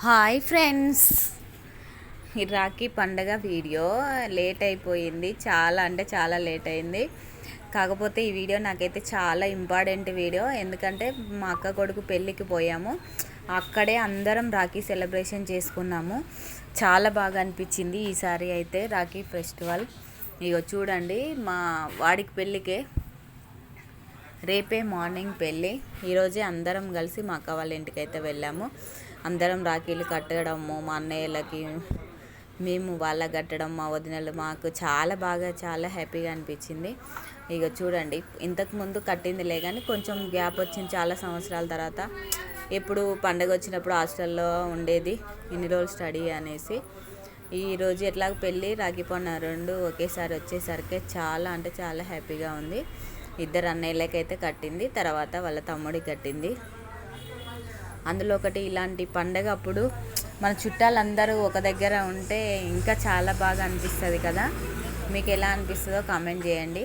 Hi friends, ఈ రాఖీ పండగ video late అయిపోయింది. చాలా అంటే చాలా లేట్ అయింది. కాకపోతే ఈ వీడియో నాకైతే చాలా ఇంపార్టెంట్ వీడియో. ఎందుకంటే మా అక్క కొడుకు పెళ్ళికి పోయాము. అక్కడే అందరం రాఖీ సెలబ్రేషన్ చేసుకున్నాము. చాలా బాగా అనిపించింది ఈసారి అయితే రాఖీ ఫెస్టివల్. ఇగో చూడండి, మా వాడికి పెళ్ళికే రేపే మార్నింగ్ పెళ్ళి. ఈరోజే అందరం కలిసి మా అక్క వాళ్ళ ఇంటికి అయితే వెళ్ళాము. అందరం రాఖీలు కట్టడము, మా అన్నయ్యలకి మేము వాళ్ళకి కట్టడం, మా వదినలు మాకు చాలా హ్యాపీగా అనిపించింది. ఇక చూడండి, ఇంతకుముందు కట్టిందిలే కానీ కొంచెం గ్యాప్ వచ్చింది చాలా సంవత్సరాల తర్వాత. ఎప్పుడు పండగ వచ్చినప్పుడు హాస్టల్లో ఉండేది, ఇన్ని రోజులు స్టడీ అనేసి. ఈరోజు ఎట్లా పెళ్ళి రాఖీ పండుగ రెండు ఒకేసారి వచ్చేసరికి చాలా అంటే చాలా హ్యాపీగా ఉంది. ఇద్దరు అన్నయ్యలకైతే కట్టింది, తర్వాత వాళ్ళ తమ్ముడికి కట్టింది. అందులో ఒకటి, ఇలాంటి పండగ అప్పుడు మన చుట్టాలందరూ ఒక దగ్గర ఉంటే ఇంకా చాలా బాగా అనిపిస్తుంది కదా. మీకు ఎలా అనిపిస్తుందో కామెంట్ చేయండి.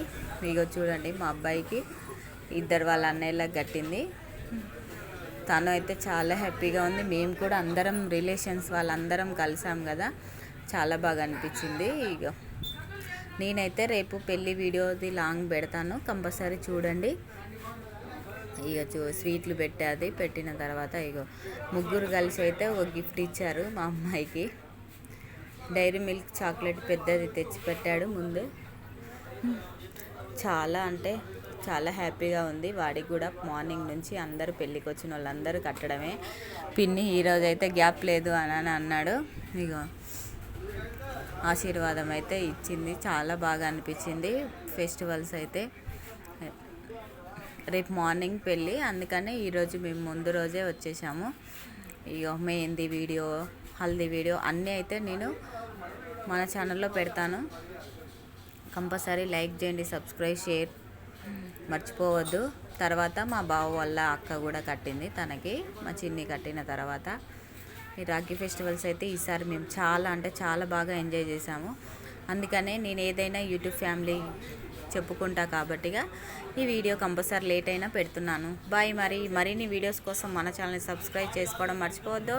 ఇగో చూడండి, మా అబ్బాయికి ఇద్దరు వాళ్ళ అన్నయ్యలకు కట్టింది. తను అయితే చాలా హ్యాపీగా ఉంది. మేము కూడా అందరం రిలేషన్స్ వాళ్ళందరం కలిసాం కదా, చాలా బాగా అనిపించింది. ఇగో నేనైతే రేపు పెళ్ళి వీడియోది లాంగ్ పెడతాను, కంపల్సరీ చూడండి. ఇక స్వీట్లు పెట్టాది. పెట్టిన తర్వాత ఇగో ముగ్గురు కలిసి అయితే ఒక గిఫ్ట్ ఇచ్చారు మా అమ్మాయికి. డైరీ మిల్క్ చాక్లెట్ పెద్దది తెచ్చి పెట్టాడు ముందు. చాలా అంటే చాలా హ్యాపీగా ఉంది. వాడికి కూడా మార్నింగ్ నుంచి అందరూ పెళ్ళికి వచ్చిన వాళ్ళందరూ కట్టడమే. పిన్ని ఈరోజు అయితే గ్యాప్ లేదు అని అన్నాడు. ఇగో ఆశీర్వాదం అయితే ఇచ్చింది. చాలా బాగా అనిపించింది. ఫెస్టివల్స్ అయితే రేపు మార్నింగ్ పెళ్ళి, అందుకని ఈరోజు మేము ముందు రోజే వచ్చేసాము. ఇక మెహందీ వీడియో, హల్దీ వీడియో అన్నీ అయితే నేను మన ఛానల్లో పెడతాను. కంపల్సరీ లైక్ చేయండి, సబ్స్క్రైబ్, షేర్ మర్చిపోవద్దు. తర్వాత మా బావ వాళ్ళ అక్క కూడా కట్టింది, తనకి మా చిన్ని కట్టిన తర్వాత. ఈ రాఖీ ఫెస్టివల్స్ అయితే ఈసారి మేము చాలా అంటే చాలా బాగా ఎంజాయ్ చేసాము. అందుకనే నేను ఏదైనా యూట్యూబ్ ఫ్యామిలీ చెప్పుకుంటా కాబట్టిగా ఈ వీడియో కంపల్సరీ లేట్ అయినా పెడుతున్నాను. బాయ్. మరిన్ని వీడియోస్ కోసం మన ఛానల్ని సబ్స్క్రైబ్ చేసుకోవడం మర్చిపోవద్దు.